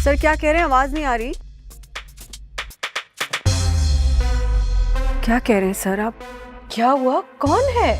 Sir क्या कह रहे हैं? आवाज नहीं आ रही। क्या कह रहे हैं सर आप? क्या हुआ? कौन है?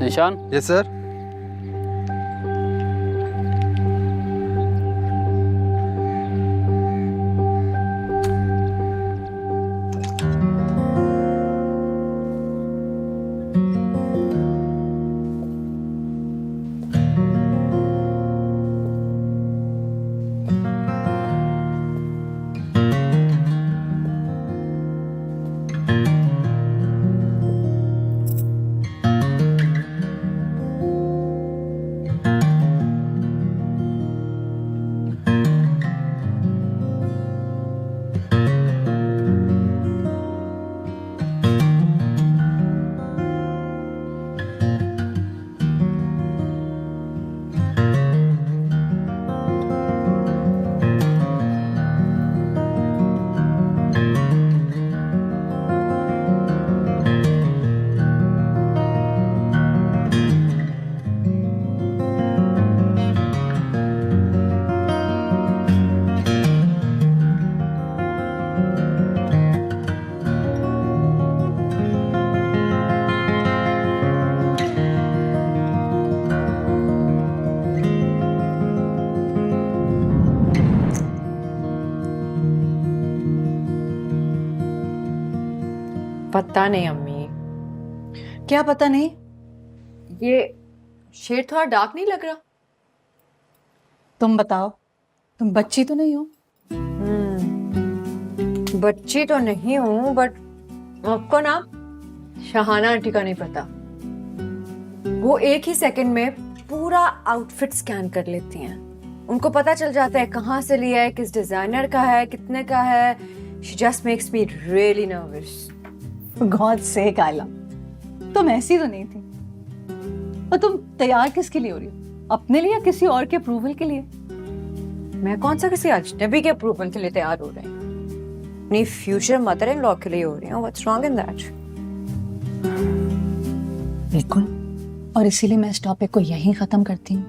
निशान, यस सर। पता नहीं अम्मी, क्या पता नहीं? ये शेड थोड़ा डार्क नहीं लग रहा? तुम बताओ, तुम बच्ची तो नहीं हो? बच्ची तो नहीं हूँ, बट आपको ना शहाना आंटी का नहीं पता। वो एक ही सेकंड में पूरा आउटफिट स्कैन कर लेती हैं। उनको पता चल जाता है कहाँ से लिया है, किस डिजाइनर का है, कितने का है। She just makes me really nervous. God sake आयला, तुम ऐसी तो नहीं थी। और तुम तैयार किसके लिए हो रही हो? अपने लिए या किसी और के अप्रूवल के लिए? मैं कौन सा किसी अजनबी के अप्रूवल के लिए तैयार हो रही हूँ? अपनी फ्यूचर मदर इन लॉ के लिए हो रही हूँ। What's wrong in that? बिल्कुल, और इसीलिए मैं इस टॉपिक को यहीं खत्म करती हूँ।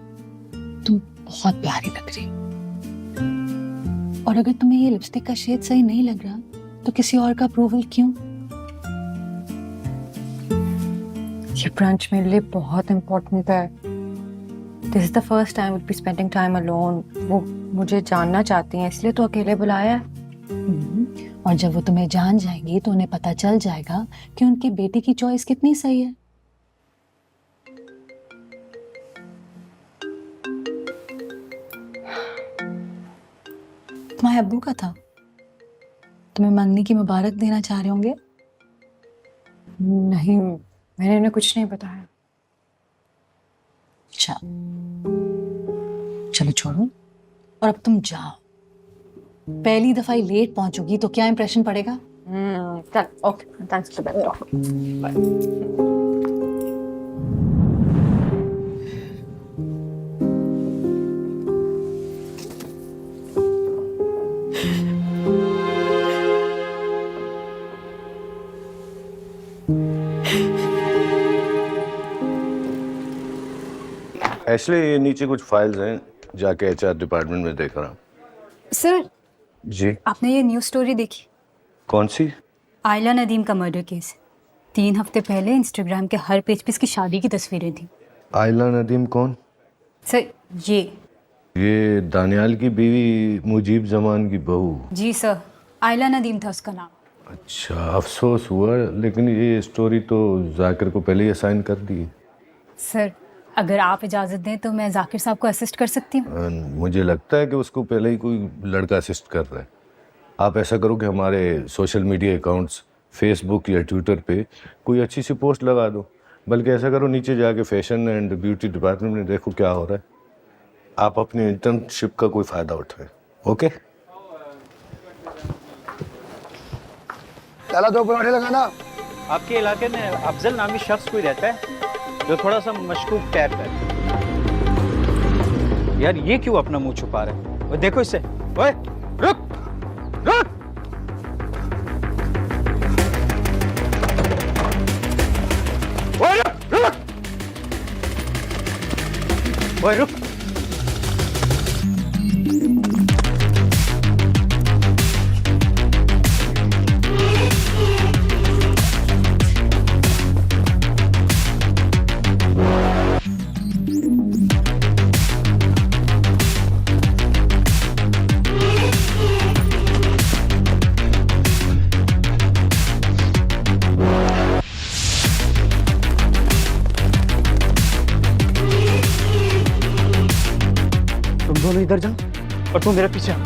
तुम बहुत प्यारी लग रही, और अगर तुम्हें ये लिपस्टिक का शेड सही नहीं लग रहा तो किसी और का अप्रूवल क्यों? ये ब्रंच मेरे लिए बहुत इम्पोर्टेंट है। This is the first time will be spending time alone. वो मुझे जानना चाहती हैं, इसलिए तो अकेले बुलाया है। और जब वो तुम्हें जान जाएंगी तो उन्हें पता चल जाएगा कि उनकी बेटी की चॉइस कितनी सही है। तुम्हारे अब्बू का था, तुम्हें मंगनी की मुबारक देना चाह रहे होंगे। नहीं, मैंने उन्हें कुछ नहीं बताया। अच्छा, चलो छोड़ो, और अब तुम जाओ। पहली दफा ही लेट पहुंचोगी तो क्या इंप्रेशन पड़ेगा? चल, okay, thanks for that. Ashley, ये नीचे कुछ फाइल्स हैं, जाके एचआर डिपार्टमेंट में देख रहा हूँ। सर, जी, आपने ये न्यूज़ स्टोरी देखी? कौन सी? आयला नदीम का मर्डर केस। 3 हफ्ते पहले इंस्टाग्राम के हर पेज पे इसकी शादी की तस्वीरें थी। आयला नदीम कौन? सर, ये दानियाल की बीवी मुजीब जमान की बहू। जी सर, आयला नदीम था उसका नाम। अच्छा, अफसोस हुआ, लेकिन ये स्टोरी तो जाकिर को पहले ही असाइन कर दी। सर अगर आप इजाज़त दें तो मैं जाकिर साहब को असिस्ट कर सकती हूँ। मुझे लगता है कि उसको पहले ही कोई लड़का असिस्ट कर रहा है। आप ऐसा करो कि हमारे सोशल मीडिया अकाउंट्स फेसबुक या ट्विटर पे कोई अच्छी सी पोस्ट लगा दो। बल्कि ऐसा करो, नीचे जाके फैशन एंड ब्यूटी डिपार्टमेंट में देखो क्या हो रहा है। आप अपनी इंटर्नशिप का कोई फ़ायदा उठाएं। ओके? चला 2 पराठे लगाना। आपके इलाके में अफजल नामी शख्स कोई रहता है जो थोड़ा सा मशकूक टाइप का है? यार ये क्यों अपना मुंह छुपा रहा है? वो देखो इससे। ओए रुक रुक। ओए रुक रुक। ओए रुक। तुम दोनों इधर जाओ और तुम मेरे पीछे आओ।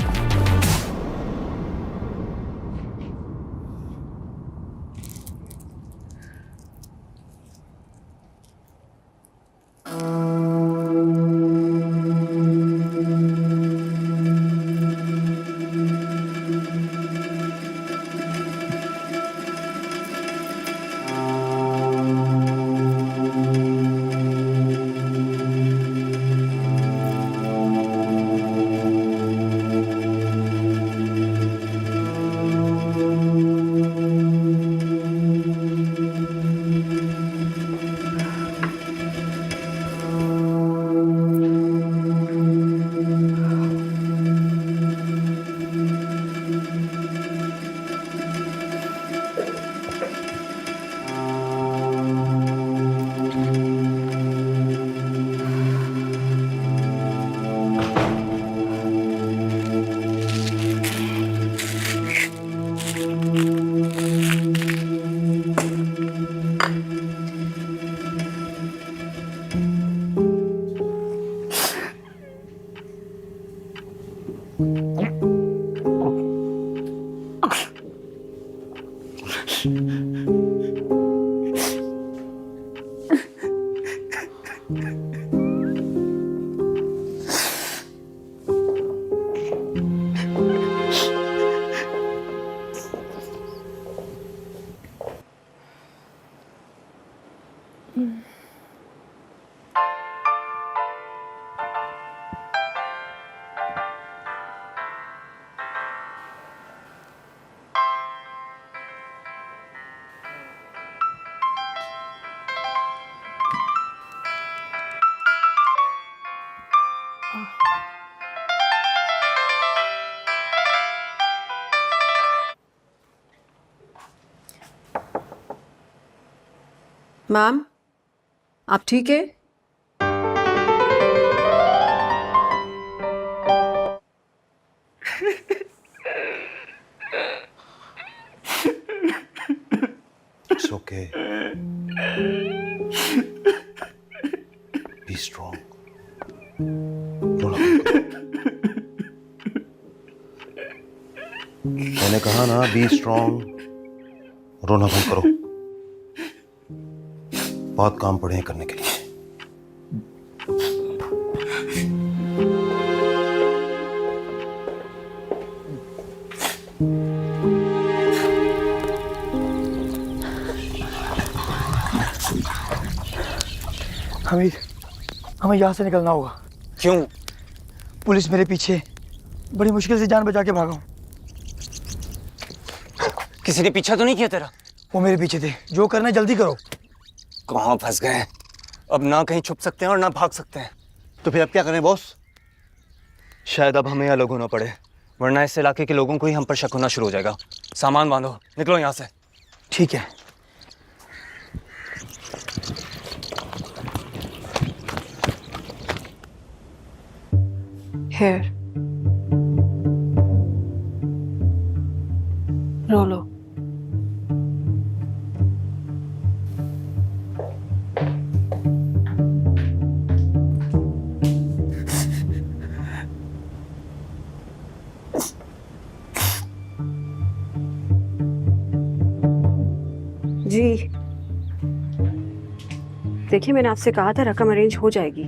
मैम, आप ठीक है? It's okay. Be strong. मैंने कहा ना, बी स्ट्रॉन्ग, रोना बंद करो। बहुत काम पड़े हैं करने के लिए। हमीद, हमें यहाँ से निकलना होगा। क्यों? पुलिस मेरे पीछे, बड़ी मुश्किल से जान बचा के भागा हूँ। किसी ने पीछा तो नहीं किया तेरा? वो मेरे पीछे थे। जो करना है जल्दी करो। कहाँ फंस गए? अब ना कहीं छुप सकते हैं और ना भाग सकते हैं। तो फिर अब क्या करें बॉस? शायद अब हमें अलग होना पड़े, वरना इस इलाके के लोगों को ही हम पर शक होना शुरू हो जाएगा। सामान बांधो, निकलो यहाँ से। ठीक है। Here. रो लो। देखिए मैंने आपसे कहा था रकम अरेंज हो जाएगी,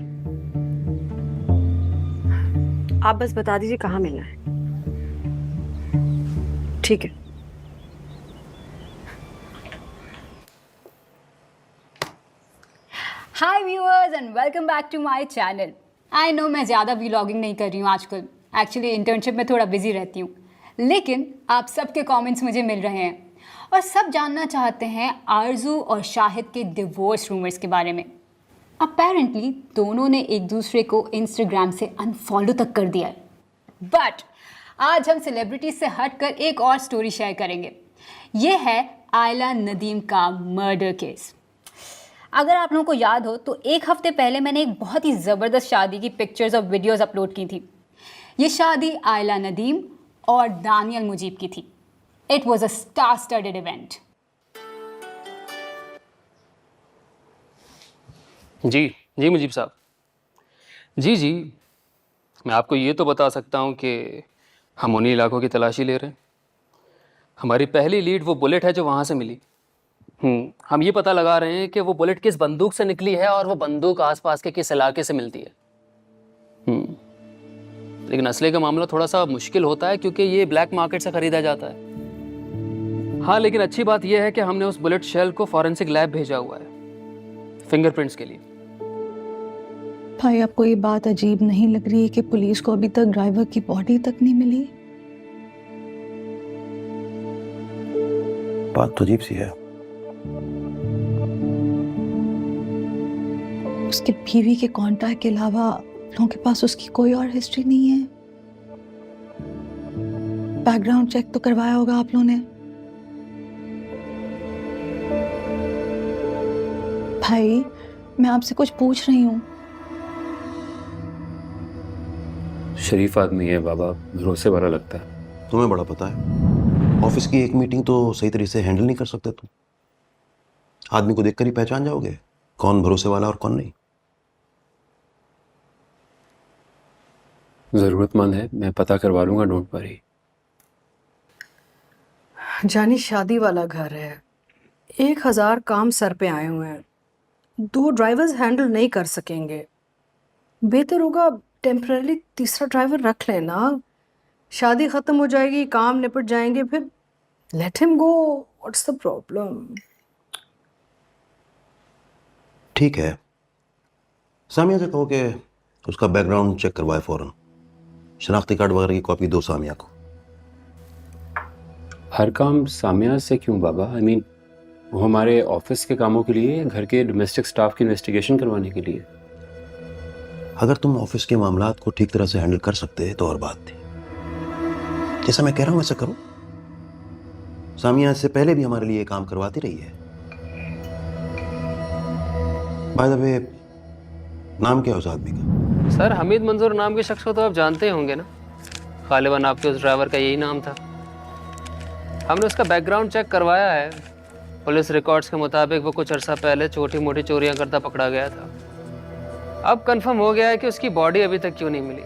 आप बस बता दीजिए कहाँ मिलना है। ठीक है। Hi viewers and welcome back to my channel. I know मैं ज़्यादा व्लॉगिंग नहीं कर रही हूँ आजकल, एक्चुअली इंटर्नशिप में थोड़ा बिजी रहती हूँ, लेकिन आप सबके कमेंट्स मुझे मिल रहे हैं और सब जानना चाहते हैं आरजू और शाहिद के डिवोर्स रूमर्स के बारे में। अपेरेंटली दोनों ने एक दूसरे को इंस्टाग्राम से अनफॉलो तक कर दिया है। बट आज हम सेलिब्रिटीज से हटकर एक और स्टोरी शेयर करेंगे। ये है आयला नदीम का मर्डर केस। अगर आप लोगों को याद हो तो एक हफ्ते पहले मैंने एक बहुत ही ज़बरदस्त शादी की पिक्चर्स और वीडियोस अपलोड की थी। ये शादी आयला नदीम और दानियल मुजीब की थी। It was a star studded event. जी मुजीब साहब, जी मैं आपको ये तो बता सकता हूँ कि हम उन्हीं इलाकों की तलाशी ले रहे हैं। हमारी पहली लीड वो बुलेट है जो वहाँ से मिली। हम ये पता लगा रहे हैं कि वो बुलेट किस बंदूक से निकली है और वो बंदूक आसपास के किस इलाके से मिलती है। लेकिन असले का मामला थोड़ा सा मुश्किल होता है क्योंकि ये ब्लैक मार्केट से खरीदा जाता है। हाँ, लेकिन अच्छी बात यह है कि हमने उस बुलेट शेल को फॉरेंसिक लैब भेजा हुआ है फिंगरप्रिंट्स के लिए। भाई, आपको ये बात अजीब नहीं लग रही है कि पुलिस को अभी तक ड्राइवर की बॉडी तक नहीं मिली? बात तो अजीब सी है। उसके बीवी के कांटेक्ट के अलावा लोगों के पास उसकी कोई और हिस्ट्री नहीं है। बैकग्राउंड चेक तो करवाया होगा आप लोगों ने? भाई, मैं आपसे कुछ पूछ रही हूँ। शरीफ आदमी है बाबा, भरोसे वाला लगता है। तुम्हें बड़ा पता है, ऑफिस की एक मीटिंग तो सही तरीके से हैंडल नहीं कर सकते तुम। आदमी को देखकर ही पहचान जाओगे कौन भरोसे वाला और कौन नहीं। जरूरतमंद है, मैं पता करवा लूंगा, डोंट वरी। जानी शादी वाला घर है, 1000 काम सर पे आए हुए हैं, 2 ड्राइवर्स हैंडल नहीं कर सकेंगे। बेहतर होगा टेम्पररी तीसरा ड्राइवर रख लेना। शादी खत्म हो जाएगी, काम निपट जाएंगे, फिर let him go. What's the problem? ठीक है, सामिया से कहो कि उसका बैकग्राउंड चेक करवाए फौरन। शनाख्ती कार्ड वगैरह की कॉपी दो सामिया को। हर काम सामिया से क्यों बाबा? आई मीन वो हमारे ऑफिस के कामों के लिए, घर के डोमेस्टिक स्टाफ की इन्वेस्टिगेशन करवाने के लिए। अगर तुम ऑफिस के मामलात को ठीक तरह से हैंडल कर सकते तो और बात थी। जैसा मैं कह रहा हूं वैसा करो। सामिया इससे पहले भी हमारे लिए ये काम करवाती रही है। बाय द वे, नाम क्या है उस आदमी का? सर, हमीद मंजूर नाम के शख्स को तो आप जानते ही होंगे ना। गालिबन आपके उस ड्राइवर का यही नाम था। हमने उसका बैकग्राउंड चेक करवाया है। पुलिस रिकॉर्ड्स के मुताबिक वो कुछ अरसा पहले छोटी मोटी चोरियां करता पकड़ा गया था। अब कंफर्म हो गया है कि उसकी बॉडी अभी तक क्यों नहीं मिली,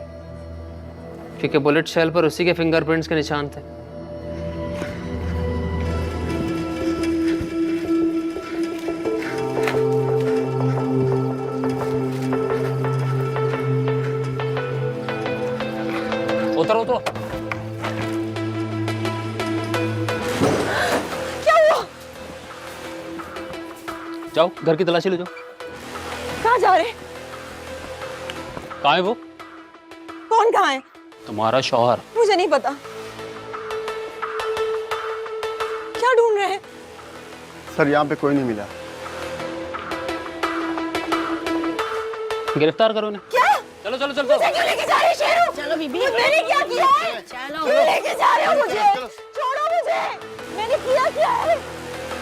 क्योंकि बुलेट शेल पर उसी के फिंगरप्रिंट्स के निशान थे। उतरो उतरो। क्या हुआ? जाओ घर की तलाशी ले जाओ। कहाँ जा रहे? कहाँ है वो? कौन कहाँ है? तुम्हारा शौहर। मुझे नहीं पता। क्या ढूंढ रहे हैं? सर, यहाँ पे कोई नहीं मिला। गिरफ्तार करो इन्हें। क्या? चलो चलो चलो। मुझे क्यों लेके जा रहे हैं शेरू? चलो बीबी, मैंने क्या किया है? चलो, क्यों लेके जा रहे हो मुझे? छोड़ो मुझे। मैंने किया क्या है?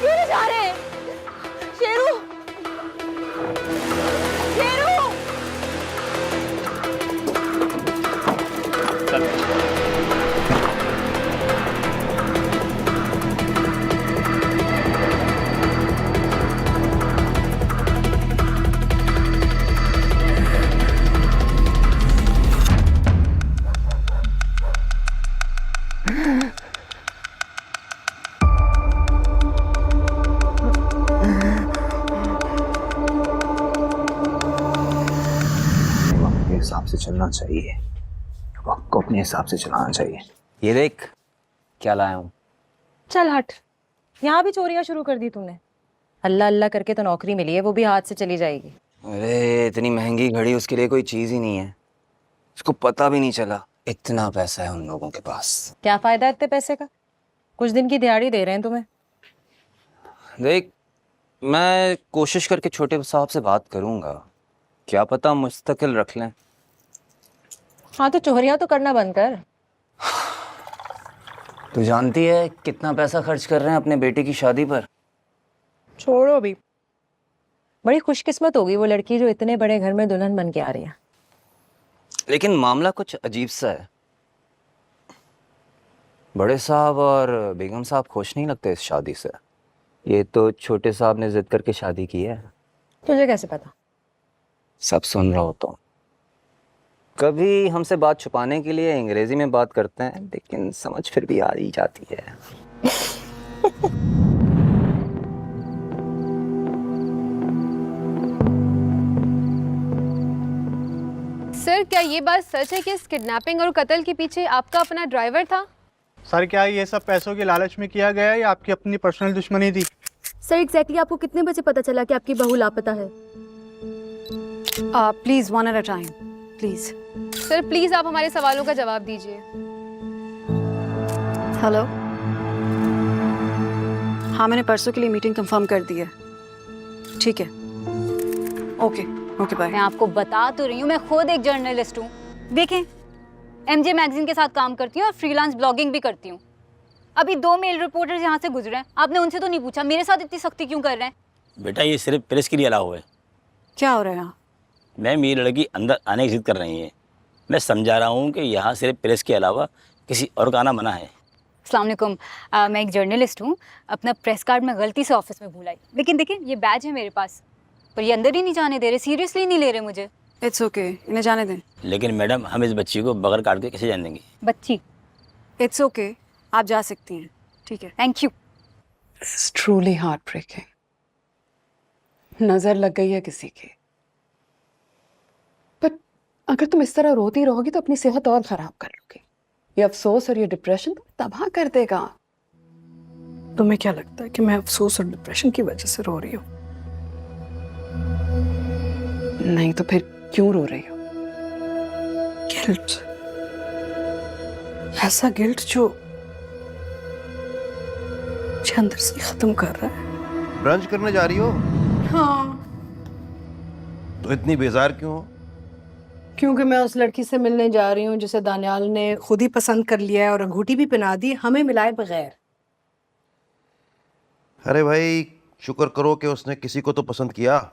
क्यों ले जा रहे हैं? शेरू, शेरू। हिसाब से चलना चाहिए, वक्त को अपने हिसाब से चलाना चाहिए। ये देख क्या लाया हूँ। चल हट, यहाँ भी चोरियां शुरू कर दी तूने। अल्लाह अल्लाह करके तो नौकरी मिली है, वो भी हाथ से चली जाएगी। अरे इतनी महंगी घड़ी उसके लिए कोई चीज ही नहीं है, उसको पता भी नहीं चला इतना पैसा है उन लोगों के पास। क्या फायदा इतने पैसे का, कुछ दिन की दिहाड़ी दे रहे हैं तुम्हें। देख मैं कोशिश करके छोटे साहब से बात करूंगा, क्या पता मुस्तकिल रख लें। हाँ तो चोरियां तो करना बंद कर। तू जानती है कितना पैसा खर्च कर रहे हैं अपने बेटे की शादी पर। छोड़ो अभी, बड़ी खुशकिस्मत होगी वो लड़की जो इतने बड़े घर में दुल्हन बन के आ रही है। लेकिन मामला कुछ अजीब सा है, बड़े साहब और बेगम साहब खुश नहीं लगते इस शादी से। ये तो छोटे साहब ने जिद करके शादी की है। तुझे कैसे पता? सब सुन रहा हो तो। कभी हमसे बात छुपाने के लिए अंग्रेजी में बात करते हैं, लेकिन समझ फिर भी आ ही जाती है। सर क्या ये बात सच है कि इस किडनैपिंग और कत्ल के पीछे आपका अपना ड्राइवर था? सर क्या ये सब पैसों के लालच में किया गया है या आपकी अपनी पर्सनल दुश्मनी थी? सर एग्जैक्टली आपको कितने बजे पता चला कि आपकी बहू लापता है? Please one at a time please. Sir please आप हमारे सवालों का जवाब दीजिए। हेलो, हाँ मैंने परसों के लिए मीटिंग कंफर्म कर दी है। ठीक है, ओके ओके बाय। मैं आपको बता तो रही हूँ, मैं खुद एक जर्नलिस्ट हूँ। देखें, एमजे मैगजीन के साथ काम करती हूँ और फ्रीलांस ब्लॉगिंग भी करती हूँ। अभी 2 मेल रिपोर्टर्स यहाँ से गुजरे हैं, आपने उनसे तो नहीं पूछा मेरे साथ इतनी सख्ती क्यों कर रहे हैं? बेटा ये सिर्फ प्रेस के लिए अलाउ है। क्या हो रहा है यहाँ? मैम ये लड़की अंदर आने की जिद कर रही है। मैं समझा रहा हूँ कि यहाँ सिर्फ प्रेस के अलावा किसी और का आना मना है। अस्सलाम वालेकुम, मैं एक जर्नलिस्ट हूँ। अपना प्रेस कार्ड मैं गलती से ऑफिस में भूल आई, लेकिन देखिए ये बैज है मेरे पास, पर ये अंदर ही नहीं जाने दे रहे, सीरियसली नहीं ले रहे मुझे। इट्स ओके, इन्हें जाने दें। लेकिन मैडम हम इस बच्ची को बगैर कार्ड के कैसे जाने देंगे? बच्ची? इट्स ओके, आप जा सकती हैं। ठीक है, thank you. It's truly heart breaking. नजर लग गई है किसी की। पर अगर तुम इस तरह रोती रहोगी तो अपनी सेहत और खराब कर लोगी। ये अफसोस और ये डिप्रेशन तबाह कर देगा। तुम्हें क्या लगता है कि मैं अफसोस और डिप्रेशन की वजह से रो रही हूँ? नहीं तो फिर क्यों रो रही हो? गिल्ट, ऐसा गिल्ट जो मुझे अंदर से खत्म कर रहा है। ब्रंच करने जा रही हो? हाँ। तो इतनी बेजार क्यों हो? क्योंकि मैं उस लड़की से मिलने जा रही हूँ जिसे दानियाल ने खुद ही पसंद कर लिया है और अंगूठी भी पहना दी, हमें मिलाए बगैर। अरे भाई शुक्र करो कि उसने किसी को तो पसंद किया।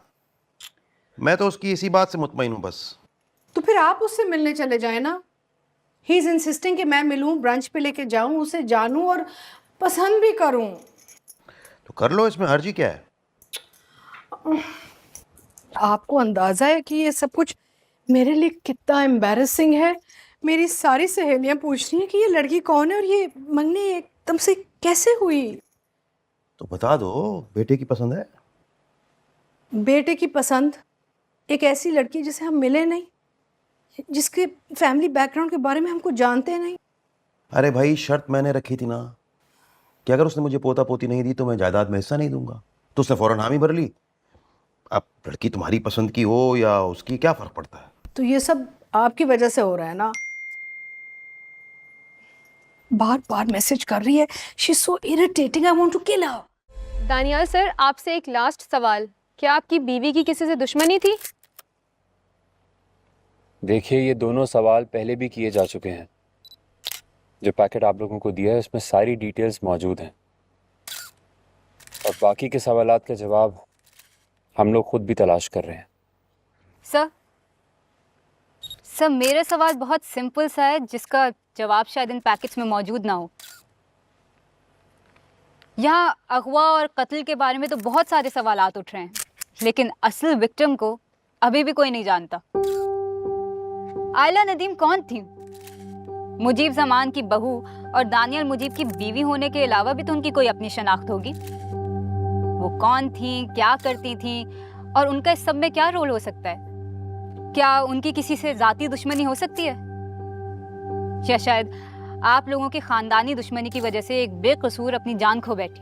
मैं तो उसकी इसी बात से मुतमईन हूँ बस। तो फिर आप उससे मिलने चले जाए ना। ही इज इंसिस्टिंग कि मैं मिलूं, ब्रंच पे लेके जाऊं, उसे जानूं और पसंद भी करूं। तो कर लो, इसमें हर्जी क्या है? आपको अंदाजा है कि ये सब कुछ मेरे लिए कितना एम्बैरेसिंग है। मेरी सारी सहेलियां पूछ रही हैं कि ये लड़की कौन है और ये मंगनी एकदम से कैसे हुई। तो बता दो, बेटे की पसंद है। बेटे की पसंद एक ऐसी लड़की जिसे हम मिले नहीं, जिसके फैमिली बैकग्राउंड के बारे में हमको जानते नहीं। अरे भाई शर्त मैंने रखी थी ना कि अगर उसने मुझे पोता पोती नहीं दी तो मैं जायदाद में हिस्सा नहीं दूंगा। तो उसने फौरन हामी भर ली। अब लड़की तुम्हारी पसंद की हो या उसकी, क्या फर्क पड़ता है? तो ये सब आपकी वजह से हो रहा है ना। बार बार मैसेज कर रही है, she is so irritating, I want to kill her. Daniyal sir आपसे एक लास्ट सवाल, क्या आपकी बीवी की किसी से दुश्मनी थी? देखिए ये दोनों सवाल पहले भी किए जा चुके हैं। जो पैकेट आप लोगों को दिया है उसमें सारी डिटेल्स मौजूद हैं और बाकी के सवालात का जवाब हम लोग खुद भी तलाश कर रहे हैं। सर मेरा सवाल बहुत सिंपल सा है जिसका जवाब शायद इन पैकेट्स में मौजूद ना हो। यहाँ अगवा और कत्ल के बारे में तो बहुत सारे सवालात उठ रहे हैं, लेकिन असल विक्टिम को अभी भी कोई नहीं जानता। आयला नदीम कौन थी? मुजीब जमान की बहू और दानियल मुजीब की बीवी होने के अलावा भी तो उनकी कोई अपनी शनाख्त होगी। वो कौन थी, क्या करती थी और उनका इस सब में क्या रोल हो सकता है? क्या उनकी किसी से ज़ाती दुश्मनी हो सकती है, या शायद आप लोगों की ख़ानदानी दुश्मनी की वजह से एक बेकसूर अपनी जान खो बैठी?